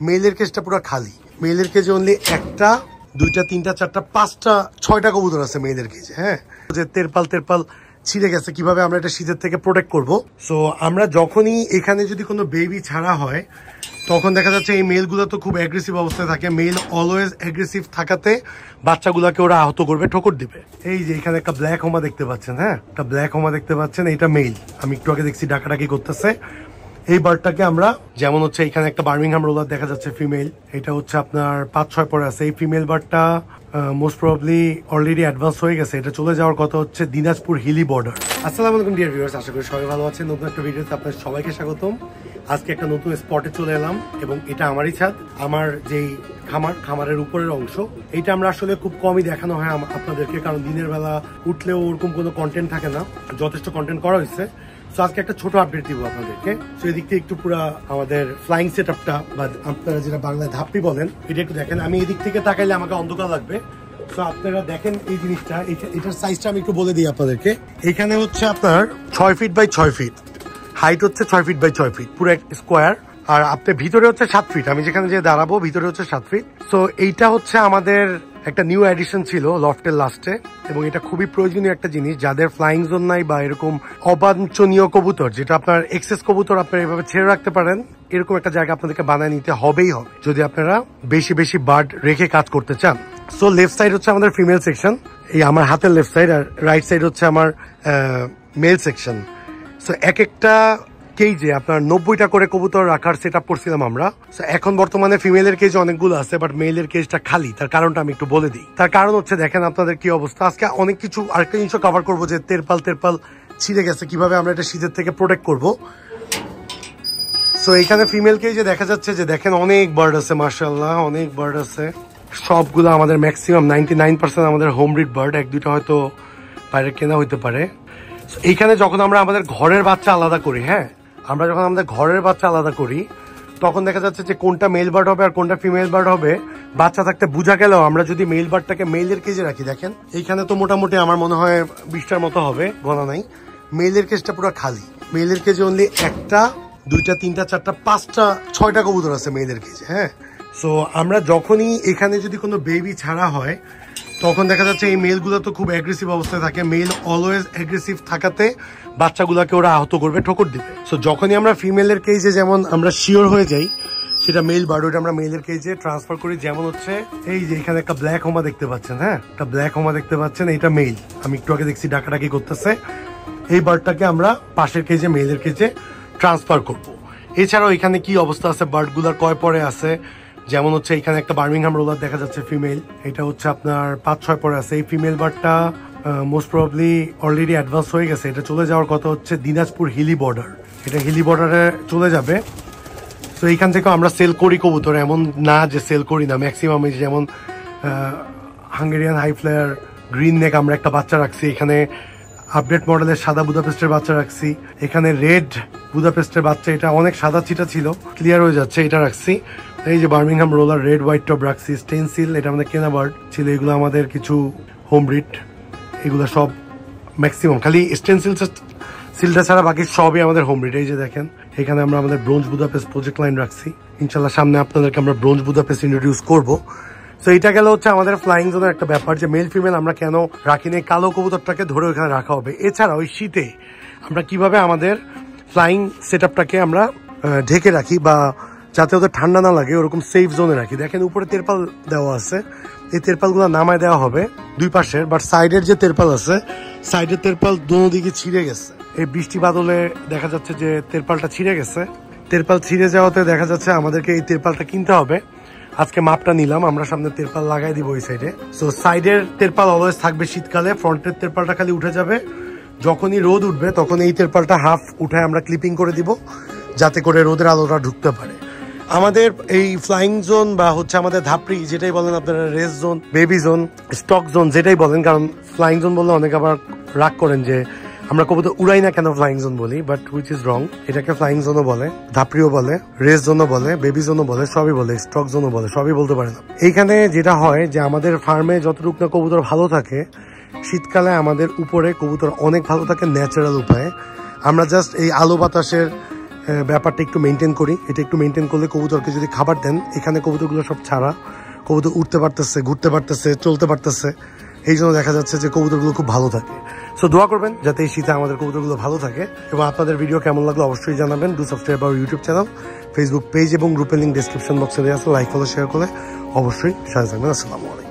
মেলের কেজটা পুরো খালি। মেলের কেজে অনলি একটা, দুইটা, তিনটা, চারটা, পাঁচটা, 6টা কবুতর আছে মেলের কেজে। হ্যাঁ, যে তেরপাল ছিঁড়ে গেছে, কিভাবে আমরা এটা শীতের থেকে প্রোটেক্ট করব। সো আমরা যখনই এখানে যদি কোনো বেবি ছাড়া হয় তখন দেখা যাচ্ছে এই মেলগুলো তো খুব অ্যাগ্রেসিভ অবস্থায় থাকে। মেল অলওয়েজ অ্যাগ্রেসিভ থাকাতে বাচ্চাগুলোকে ওরা আহত করবে, ঠোকর দিবে। এই যে এখানে একটা ব্ল্যাক হোমা দেখতে পাচ্ছেন, হ্যাঁ একটা ব্ল্যাক হোমা দেখতে পাচ্ছেন, এটা মেল। আমি একটু আগে দেখছি ডাকাডাকি করতেছে। এই বার্ডটাকে আমরা যেমন হচ্ছে এখানে একটা বার্মিংহাম রোলার দেখা যাচ্ছে ফিমেল, এটা হচ্ছে আপনার 5-6 পরে আছে। এই ফিমেল বার্ডটা মোস্ট প্রবাবলি অলরেডি অ্যাডভান্স হয়ে গেছে, এটা চলে যাওয়ার কথা হচ্ছে দিনাজপুর হিলি বর্ডার। আসসালামু আলাইকুম ডিয়ার ভিউয়ার্স, আশা করি সবাই ভালো আছেন। নতুন একটা ভিডিওতে আপনাদের সবাইকে স্বাগতম। আজকে একটা নতুন স্পটে চলে এলাম এবং এটা আমারই ছাদ, আমার যেই খামারের উপরের অংশ। এটা আমরা আসলে খুব কমই দেখানো হয় আপনাদেরকে, কারণ দিনের বেলা উঠলেও ওরকম কোনো কন্টেন্ট থাকে না, যথেষ্ট কন্টেন্ট করা হয়েছে। তো আজকে একটা ছোট আপডেট দিব আপনাদেরকে। তো এদিক থেকে একটু পুরো আমাদের ফ্লাইং সেট আপটা বা আপনারা যেটা বাংলায় ধাপ্পি বলেন, এটা একটু দেখেন। আমি এদিক থেকে তাকাইলে আমাকে অন্ধকার লাগবে। তো আপনারা দেখেন এই জিনিসটা, এটার সাইজটা আমি একটু বলে দিই আপনাদেরকে। এখানে হচ্ছে আপনার 6 ফিট বাই 6 ফিট, হাইট হচ্ছে 6 ফিট বাই 6 ফিট, পুরো স্কোয়ার। আর আপনার ভিতরে হচ্ছে 7 ফিট, আমি যেখানে যে দাঁড়াবো ভিতরে হচ্ছে 7 ফিট। তো এইটা হচ্ছে আমাদের একটা নিউ এডিশন ছিল লফটের লাস্টে, এবং এটা খুবই প্রয়োজনীয় একটা জিনিস যাদের ফ্লাইং জোন নাই বা এরকম অবাঞ্ছনীয় কবুতর, যেটা আপনার এক্সেস কবুতর আপনারা এভাবে ছেড়ে রাখতে পারেন, এরকম একটা জায়গা আপনাদেরকে বানায় নিতে হবেই হবে যদি আপনারা বেশি বেশি বার্ড রেখে কাজ করতে চান। সো লেফট সাইড হচ্ছে আমাদের ফিমেল সেকশন, এই আমার হাতের লেফট সাইড, আর রাইট সাইড হচ্ছে আমার মেল সেকশন। সো এক একটা কেজে আপনার 90টা করে কবুতর রাখার সেট আপ করছিলাম আমরা। এখন বর্তমানে ফিমেলের কেজ অনেকগুলো আছে, বাট মেলের কেজটা খালি। তার কারণটা আমি একটু বলে দিই। তার কারণ হচ্ছে দেখেন আপনাদের কি অবস্থা। আজকে অনেক কিছু আরেকটা জিনিসও কভার করবো, যে তেরপাল ছিঁড়ে গেছে, কিভাবে আমরা এটা শীতের থেকে প্রোটেক্ট করব। সো এখানে ফিমেল কেজে দেখা যাচ্ছে যে দেখেন অনেক বার্ড আছে, মাশাআল্লাহ অনেক বার্ড আছে। সবগুলো আমাদের ম্যাক্সিমাম 99% আমাদের হোম ব্রিড বার্ড, 1-2টা হয়তো বাইরে কেনা হইতে পারে। এইখানে যখন আমরা আমাদের ঘরের বাচ্চা আলাদা করি, হ্যাঁ আমরা যখন আমাদের ঘরের বাচ্চা আলাদা করি, তখন দেখা যাচ্ছে যে কোনটা মেল বার্ড হবে আর কোনটা ফিমেল বার্ড হবে বাচ্চা থাকতে বোঝা গেলেও আমরা যদি মেল বার্ডটাকে মেলের কেজে রাখি, দেখেন এইখানে তো মোটামুটি আমার মনে হয় 20টার মতো হবে, গোনা নাই। মেলের কেজটা পুরো খালি। মেলের কেজে অনলি একটা, দুইটা, তিনটা, চারটা, পাঁচটা, 6টা কবুতর আছে মেলের কেজে। হ্যাঁ, সো আমরা যখনই এখানে যদি কোনো বেবি ছাড়া হয় তখন দেখা যাচ্ছে এই মেলগুলো তো খুব অ্যাগ্রেসিভ অবস্থায় থাকে। মেল অলওয়েজ অ্যাগ্রেসিভ থাকাতে বাচ্চাগুলোকে ওরা আহত করবে, ঠোকর দিবে। সো যখনই আমরা ফিমেলের কেজে যেমন আমরা শিওর হয়ে যাই সেটা মেল বার্ড, ওইটা আমরা মেলের কেজে ট্রান্সফার করি। যেমন হচ্ছে এই যে এখানে একটা ব্ল্যাক হোমা দেখতে পাচ্ছেন, হ্যাঁ একটা ব্ল্যাক হোমা দেখতে পাচ্ছেন, এটা মেল। আমি একটু আগে দেখছি ডাকাডাকি করতেছে। এই বার্ডটাকে আমরা পাশের কেজে মেলের কেজে ট্রান্সফার করব। এছাড়াও এখানে কি অবস্থা আছে, বার্ডগুলোর কয় পরে আছে, যেমন হচ্ছে এখানে একটা বার্মিংহাম রোলার দেখা যাচ্ছে ফিমেল, এটা হচ্ছে আপনার 5-6 পরে আছে। এই ফিমেল বার্ডটা মোস্ট প্রবাবলি অলরেডি অ্যাডভান্স হয়ে গেছে, এটা চলে যাওয়ার কথা হচ্ছে দিনাজপুর হিলি বর্ডার, এটা হিলি বর্ডারে চলে যাবে। তো এইখান থেকে আমরা সেল করি কবুতর, এমন না যে সেল করি না, ম্যাক্সিমাম যেমন Hungarian high flyer green neck আমরা একটা বাচ্চা রাখছি, এখানে আপডেট মডেলের সাদা বুদাপেস্টের বাচ্চা রাখছি, এখানে রেড বুদাপেস্টের বাচ্চা, এটা অনেক সাদা ছিটা ছিল, ক্লিয়ার হয়ে যাচ্ছে, এটা রাখছি। এই যে Birmingham roller red white top রাখছি, স্টেনসিল এটা আমাদের কেনা বার্ড ছিল, এগুলো আমাদের কিছু হোম ব্রিড, এগুলো সব ম্যাক্সিমাম, খালি স্টেনসিল সিলটা ছাড়া বাকি সবই আমাদের হোম ব্রিড। এই যে দেখেন এখানে আমরা আমাদের ব্রোঞ্জ বুদাপেস্ট প্রজেক্ট লাইন রাখছি, ইনশাল্লাহ সামনে আপনাদেরকে আমরা ব্রোঞ্জ বুদাপেস্ট ইন্ট্রোডিউস করবো। তো এটা গেল হচ্ছে আমাদের ফ্লাইং জোনের একটা ব্যাপার, যে মেল ফিমেল আমরা কেন রাখি না, কালো কবুতরটাকে ধরে ওখানে রাখা হবে। এছাড়া ওই শীতে আমরা কিভাবে আমাদের ফ্লাইং সেট আপটাকে আমরা ঢেকে রাখি বা যাতে ওদের ঠান্ডা না লাগে ওরকম সেফ জোনে রাখি। দেখেন উপরে তেরপাল দেওয়া আছে, এই তেরপালগুলো নামায় দেওয়া হবে দুই পাশের, বাট সাইডের যে তেরপাল আছে, সাইডের তেরপাল দোনো দিকে ছিঁড়ে গেছে। এই বৃষ্টি বাদলে দেখা যাচ্ছে যে তেরপালটা ছিঁড়ে গেছে। তেরপাল ছিঁড়ে যাওয়াতে দেখা যাচ্ছে আমাদেরকে এই তেরপালটা কিনতে হবে। আজকে মাপটা নিলাম, আমরা সামনে তেরপাল লাগাই দিব ওই সাইডে। সো সাইডের তেরপাল অলওয়েজ থাকবে শীতকালে, ফ্রন্টের তেরপালটা খালি উঠে যাবে। যখনই রোদ উঠবে তখন এই তেরপালটা হাফ উঠায় আমরা ক্লিপিং করে দিব, যাতে করে রোদের আলোটা ঢুকতে পারে। আমাদের এই ফ্লাইং জোন বা হচ্ছে আমাদের ধাপড়ি যেটাই বলেন আপনারা, race zone, baby zone, stock zone যেটাই বলেন, কারণ ফ্লাইং জোন বললে অনেকে আবার রাগ করেন যে আমরা কবুতর উড়াই না কেন ফ্লাইং জোন বলি, বাট হুইচ ইজ রং। এটাকে ফ্লাইং জোনও বলে, ধাপড়িও বলে, রেস জোনও বলে, বেবি জোনও বলে, সবই বলে, স্টক জোনও বলে, সবই বলতে পারে না। এইখানে যেটা হয় যে আমাদের ফার্মে যতটুকু না কবুতর ভালো থাকে, শীতকালে আমাদের উপরে কবুতর অনেক ভালো থাকে ন্যাচারাল উপায়ে। আমরা জাস্ট এই আলো বাতাসের ব্যাপারটা একটু মেনটেন করি। এটা একটু মেনটেন করলে কবুতরকে যদি খাবার দেন, এখানে কবুতরগুলো সব ছাড়া, কবুতর উঠতে পারতেছে, ঘুরতে পারতেছে, চলতে পারতেছে, এই জন্য দেখা যাচ্ছে যে কবুতরগুলো খুব ভালো থাকে। সো দোয়া করবেন যাতে এই শীতে আমাদের কবুতরগুলো ভালো থাকে। এবং আপনাদের ভিডিও কেমন লাগলো অবশ্যই জানাবেন। Do subscribe our YouTube channel, Facebook page এবং গ্রুপের লিঙ্ক ডেসক্রিপশন বক্সে দেওয়া আছে। লাইক ফলো শেয়ার করে অবশ্যই সাথে থাকবেন। আসসালামু আলাইকুম।